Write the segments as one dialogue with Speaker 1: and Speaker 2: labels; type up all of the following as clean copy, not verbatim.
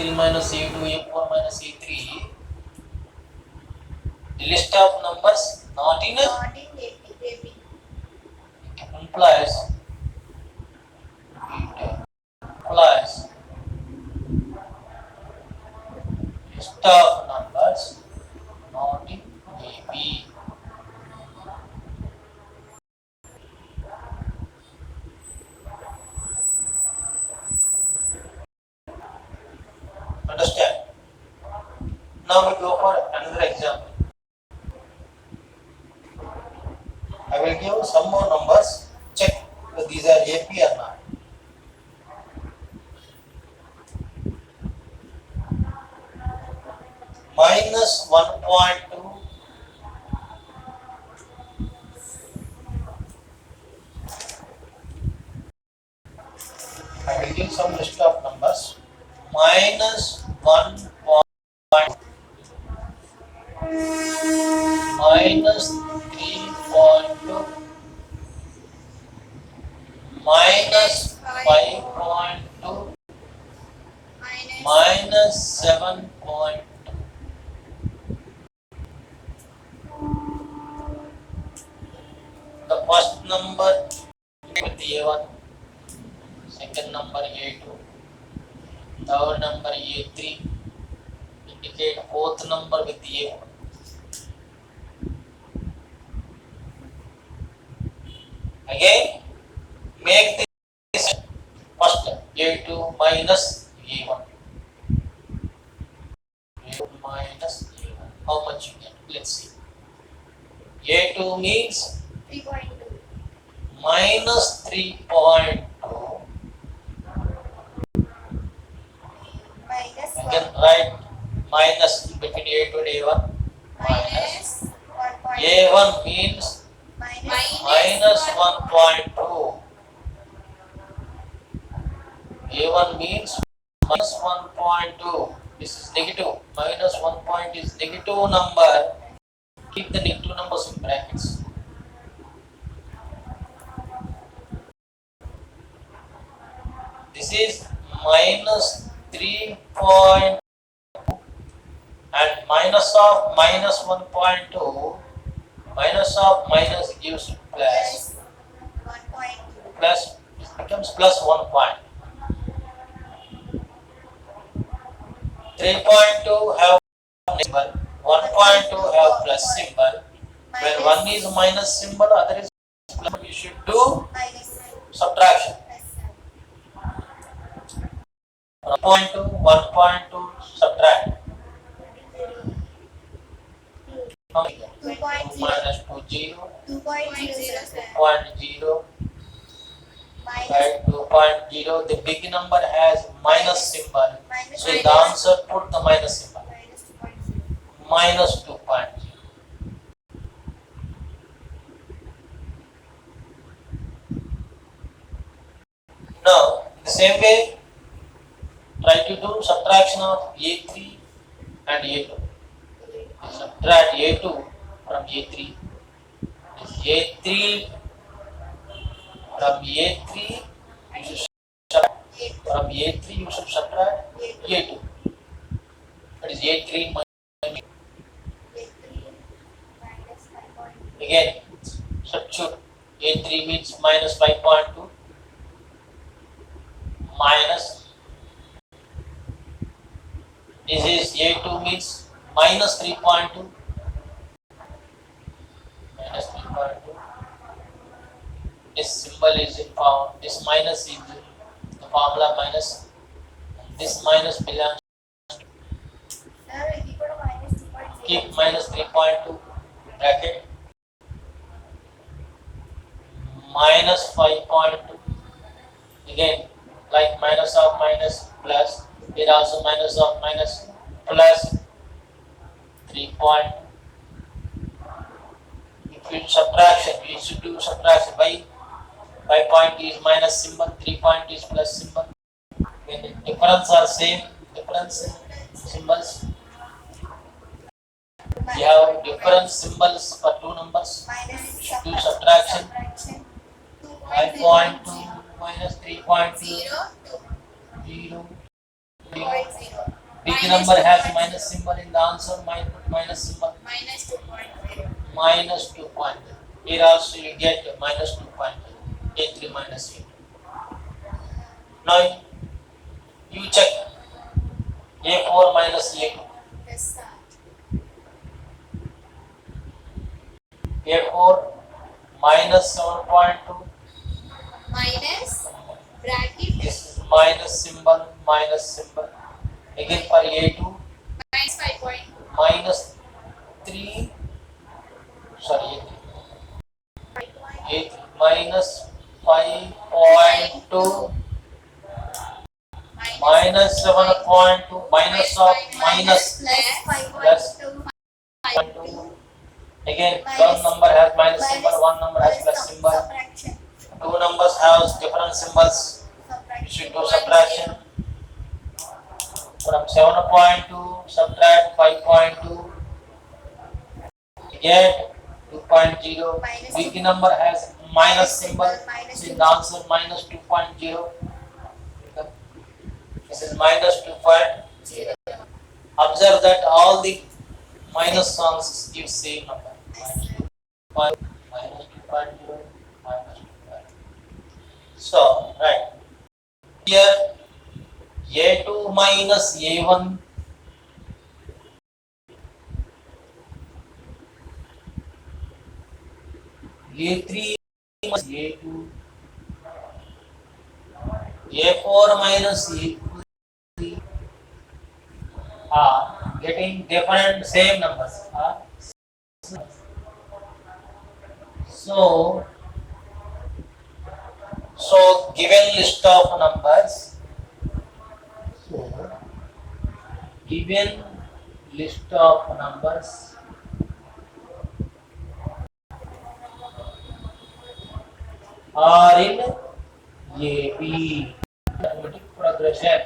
Speaker 1: A3 minus A2, A4 minus A3. The list of numbers not in
Speaker 2: AP.
Speaker 1: implies list of numbers not in AB. Understand? Now we go for another example. I will give some more numbers. Check whether these are AP or not. Minus 1.2. I will give some list of numbers. Minus 1. Minus 3.2. Minus 5.2. Minus 7.2. The first number with A1, second number A2, third number A3, indicate fourth number with A4. Again, make this first A2 minus A1. A2 minus A1. How much you get? Let's see. A2 means
Speaker 2: 3.2.
Speaker 1: minus 3.2.
Speaker 2: Minus
Speaker 1: You can write minus between A2 and A1.
Speaker 2: minus 1.2.
Speaker 1: A1 means minus 1.2. A1 means minus 1.2. This is negative. Minus 1 point is negative number. Keep the negative numbers in brackets. This is minus 3 point and minus of minus 1.2. Minus of minus gives plus.
Speaker 2: 1.2.
Speaker 1: Plus becomes plus 1 point. 3.2 have symbol, 1.2 have plus symbol. When one is minus symbol, other is plus, you should do
Speaker 2: Minus
Speaker 1: subtraction. 1.2, 1.2 subtract. 2 minus 2, 0. 2.0. Right, 2.0. The big number has minus symbol. So in the answer, put the minus symbol. Minus 2.0. Now, the same way, try to do subtraction of A3 and A2. Subtract A2 from A3. A3 from A3, you should subtract. From A3, you should subtract A2. That is A3 minus. Again, substitute. A3 means minus 5.2 minus. This is A2 means minus 3.2. Minus 3.2. This symbol is in form. This minus is the formula minus. This minus belongs. Keep minus 3.2 bracket. Minus 5.2. Again, like minus of minus plus. Here also minus of minus plus 3 point. If you subtraction, you should do subtraction. By 5 point is minus symbol, 3 point is plus symbol. When the difference are same, difference in symbols. You have different symbols for two numbers. You should do subtraction. 5.2 minus 3.2. 0. 0. Big number has minus symbol in the answer, minus symbol.
Speaker 2: Minus 2.0.
Speaker 1: Minus 2.0. Here also you get minus 2.0. A3 minus A2. Now you check A4 minus A2.
Speaker 2: Yes, sir.
Speaker 1: A4 minus 7.2.
Speaker 2: Minus bracket
Speaker 1: This is minus symbol, minus symbol. Again for A2
Speaker 2: minus 5.2.
Speaker 1: minus 3. Sorry, A3 minus 5.2 minus 7.2 minus of minus plus 5.2. Again, one number has minus symbol, one number has plus symbol.
Speaker 2: Subtraction.
Speaker 1: Two numbers have different symbols. You should do subtraction. From 7.2 subtract 5.2. Get 2.0. Big number has minus symbol. So in the answer minus 2.0. This is minus 2.0. Observe that all the minus songs give same number. Minus 2.0. Minus 2.0. So, right. Here A2 minus A1 A3 minus A2 A4 minus A3 are getting different same numbers. So given list of numbers. Given list of numbers are in AB. Arithmetic progression.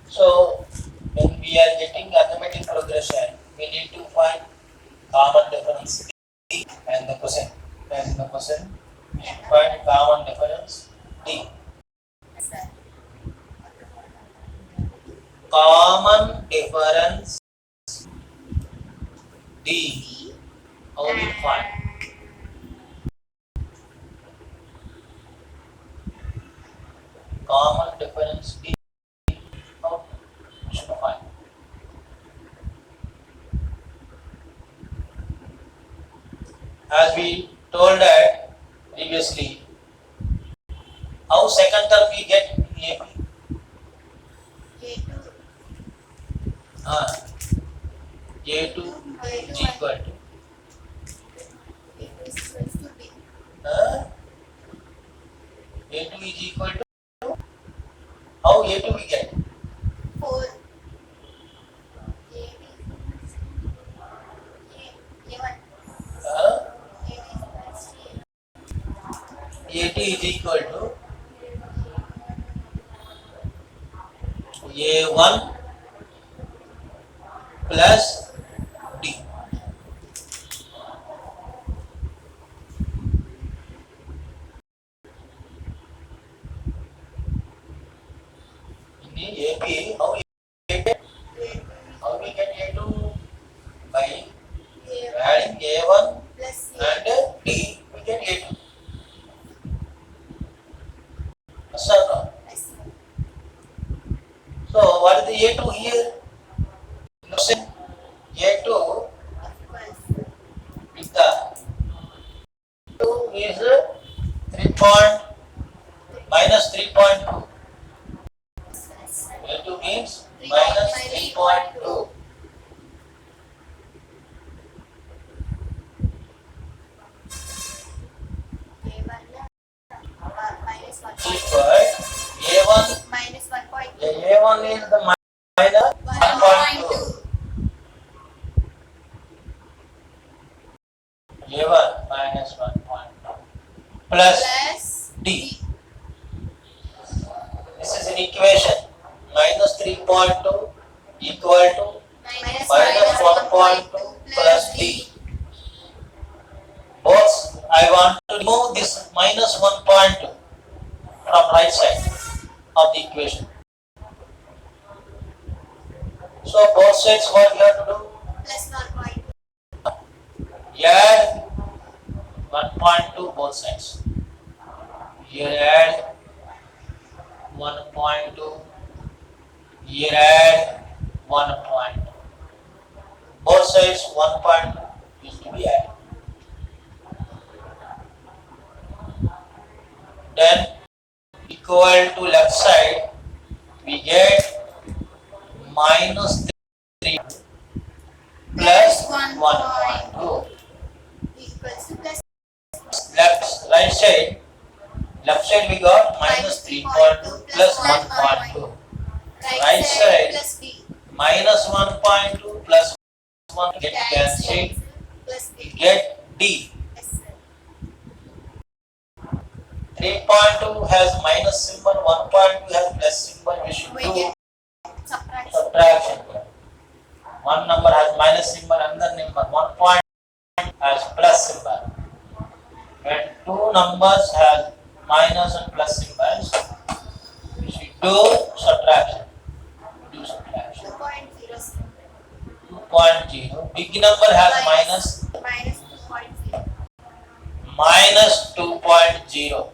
Speaker 1: So when we are getting arithmetic progression, we need to find common difference D and the quotient. And in the quotient, we should find common difference D.
Speaker 2: Yes, sir.
Speaker 1: Common difference D. How do you find? Common difference D. How you should find? As we told that previously, how second term we get AP?
Speaker 2: A2
Speaker 1: A2 is equal to
Speaker 2: A2 is equal to B.
Speaker 1: A2 is equal to how A2 we get?
Speaker 2: 4. A1.
Speaker 1: A2 is equal to A1 plus D. In the AP, how we get A2? By adding A1
Speaker 2: Plus
Speaker 1: and D, we get A2. Yes or no?
Speaker 2: Yes.
Speaker 1: So what is the A2 here? Listen, A2 with the 2 is 3 point minus 3.2. means minus 3.2.
Speaker 2: Minus 1.
Speaker 1: Equal A1.
Speaker 2: Minus 1.2.
Speaker 1: A1 is the minus 1.2.
Speaker 2: 1.2.
Speaker 1: A1 minus 1.2 plus
Speaker 2: Plus
Speaker 1: D. This is an equation. Minus 3.2 equal to
Speaker 2: Minus
Speaker 1: minus 1.2 plus D. Both I want to remove this minus 1.2 from right side of the equation. So both sides what you have to do?
Speaker 2: Plus 1.2.
Speaker 1: Add 1.2 both sides. Here add 1.2. Here add 1.2. Both sides 1.2 is to be added. Then equal to left side we get minus 3 plus 1.2.
Speaker 2: Equals to plus
Speaker 1: Right side we got minus 3.2 plus 1.2. Right side
Speaker 2: plus B.
Speaker 1: minus 1.2 plus 1 get cancelled.
Speaker 2: Plus
Speaker 1: We
Speaker 2: B.
Speaker 1: get D.
Speaker 2: Yes, sir.
Speaker 1: 3.2 has minus symbol, 1.2 has plus symbol. We should
Speaker 2: We
Speaker 1: do
Speaker 2: get subtraction.
Speaker 1: subtraction. One number has minus symbol, another number 1 point has plus symbol. When two numbers have minus and plus symbols, we should do subtraction. 2.0. Big number has minus
Speaker 2: Minus 2.0.
Speaker 1: minus 2.0.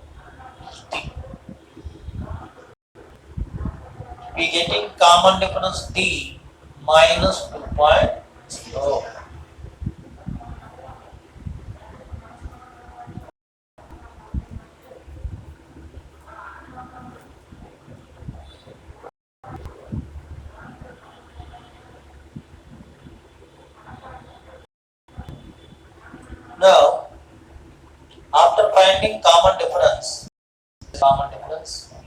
Speaker 1: We getting common difference D minus 2.0. Now, after finding common difference,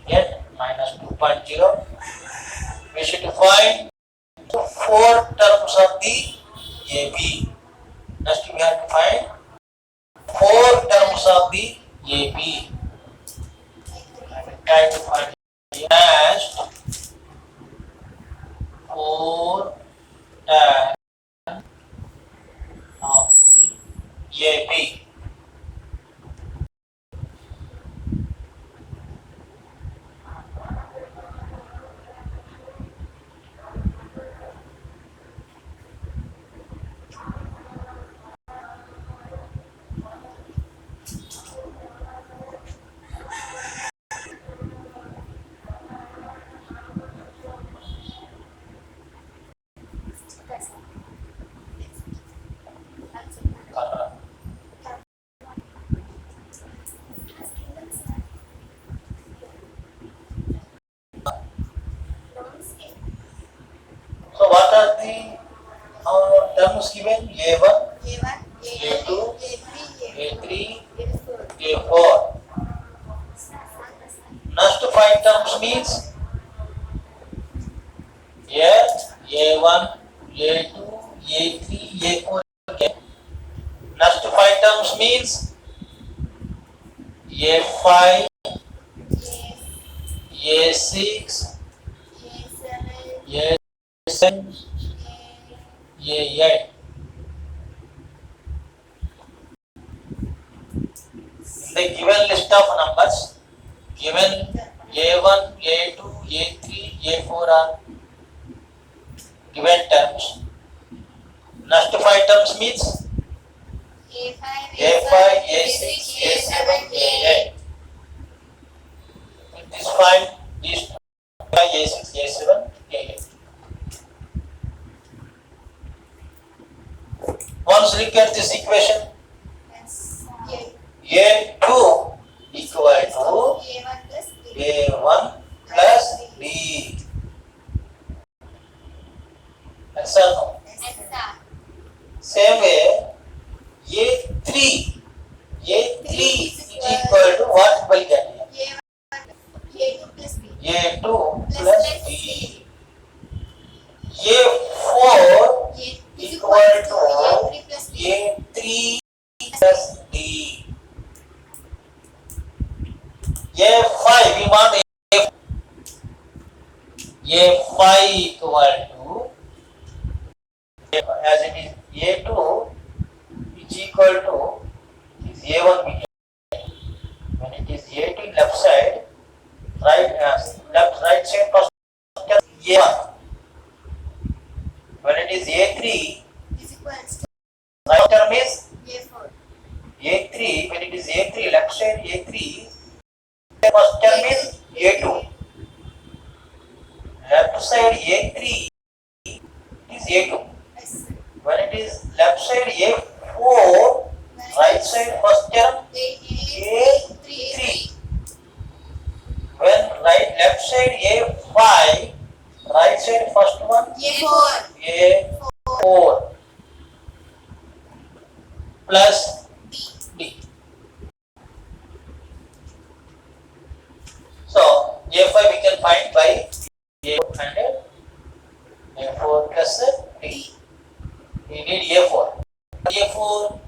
Speaker 1: get minus 2.0. We should find 4 terms of the AB. Next we have to find 4 terms of the AB. Try to find next 4 terms of the AB. So what are the terms given? A1,
Speaker 2: A1,
Speaker 1: A2,
Speaker 2: A3,
Speaker 1: A3,
Speaker 2: A4.
Speaker 1: A4. Next 5 terms means A1, A2, A3, A4 again. Next 5 terms means A5, A6,
Speaker 2: A7,
Speaker 1: A7, A8. In the given list of numbers, given A1, A2, A3, A4 are given terms. Next 5 terms means
Speaker 2: A5,
Speaker 1: A5, A6, A7, A8. With this 5, these 5, A6, A7, A8. Once look at this equation,
Speaker 2: yes,
Speaker 1: A2 equal to
Speaker 2: A1 plus B.
Speaker 1: A1 plus B. plus D. A4
Speaker 2: is
Speaker 1: equal to
Speaker 2: A3 plus D.
Speaker 1: A3 plus D. A5 we want A5 equal to, as it is A2 is equal to is A1 we get. When it is A2 left side, right side first A1. When it is A3,
Speaker 2: Is equals to
Speaker 1: right term is
Speaker 2: A4.
Speaker 1: A3. When it is A3 left side A3, first term is A2. Left side A3 is A2.
Speaker 2: Yes.
Speaker 1: When it is left side A4, right side first term A3. When left side A5, right side first one
Speaker 2: A4.
Speaker 1: A4 plus D. So A5 we can find by A4 and A4 plus D. We need A4. A4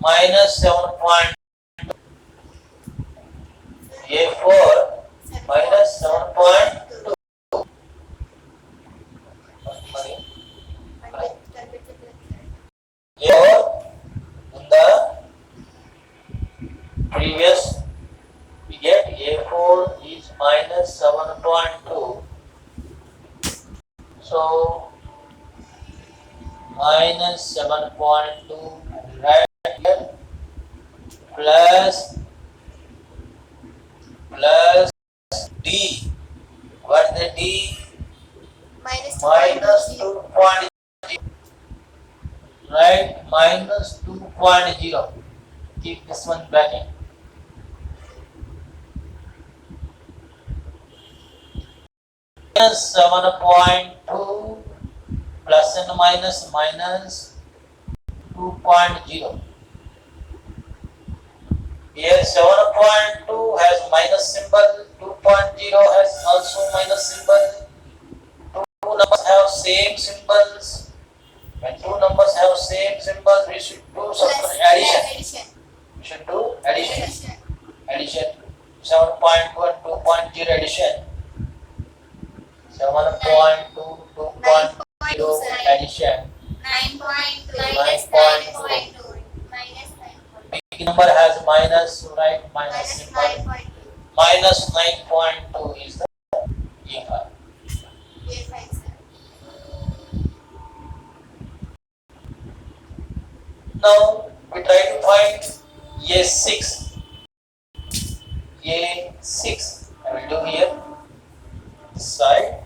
Speaker 1: minus 7. A4 minus 7.2. A4 in the previous we get A4 is minus 7.2. So minus 7.2 right here plus D. What is the D?
Speaker 2: Minus
Speaker 1: Minus
Speaker 2: 2.0.
Speaker 1: 2.0. Right, minus 2.0. Keep this one back in. Minus 7.2 plus and minus 2.0. Here 7.2 has minus symbol, 2.0 has also minus symbol. Two numbers have same symbols. When two numbers have same symbols, we should do something addition. We should do addition. 7.2 and 2.0 addition. 7.2, 2.0 addition.
Speaker 2: 9.2
Speaker 1: minus
Speaker 2: 9.2.
Speaker 1: Big number has minus, right? Minus symbol.
Speaker 2: 9.2.
Speaker 1: Minus 9.2 is the A5.
Speaker 2: A5, sir.
Speaker 1: Now we try to find A6. A6. I will do here. This side.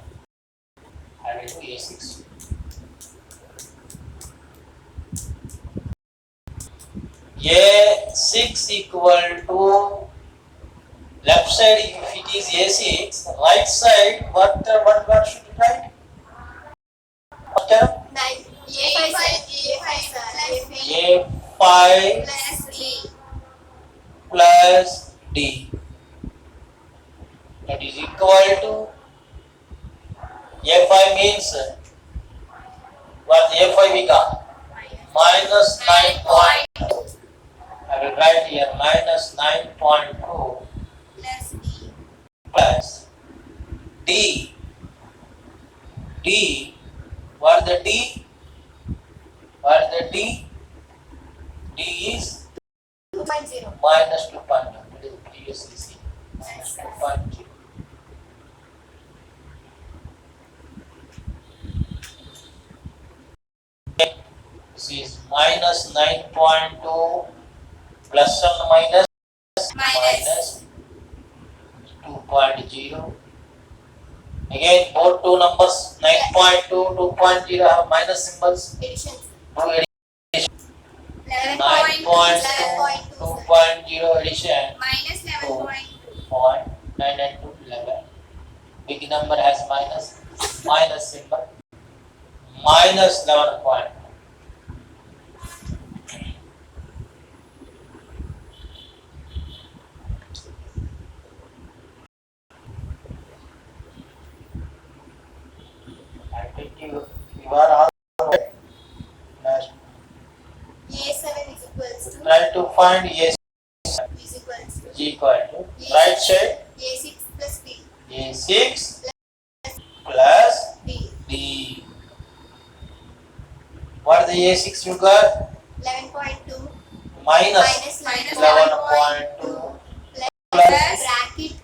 Speaker 1: I will do A6. A6 equal to left side if it is A6, right side what should we write? What term?
Speaker 2: A5, sir.
Speaker 1: A5
Speaker 2: plus D.
Speaker 1: plus D. That is equal to A5 means what A5 we got? Minus 9.2. I will write here minus 9.2
Speaker 2: plus D.
Speaker 1: plus D. D. What is the D? What is the D? D is
Speaker 2: 2.0.
Speaker 1: minus 2.0. It is previously seen. Minus 2.0. This is minus 9.2 plus and minus 2.0. Again, both two numbers 9.2, 2.0 have minus symbols.
Speaker 2: Addition.
Speaker 1: Do addition. 9.2, 2.0 addition.
Speaker 2: Minus 11.2.
Speaker 1: 9 and 2, 11. Big number has minus symbol. Minus 11.2. Try to find A
Speaker 2: is equals to
Speaker 1: equal to right side
Speaker 2: A6 plus B
Speaker 1: A6 plus
Speaker 2: B
Speaker 1: D. What is the A6 you got?
Speaker 2: 11.2
Speaker 1: Minus
Speaker 2: minus
Speaker 1: 11.2
Speaker 2: plus
Speaker 1: plus
Speaker 2: bracket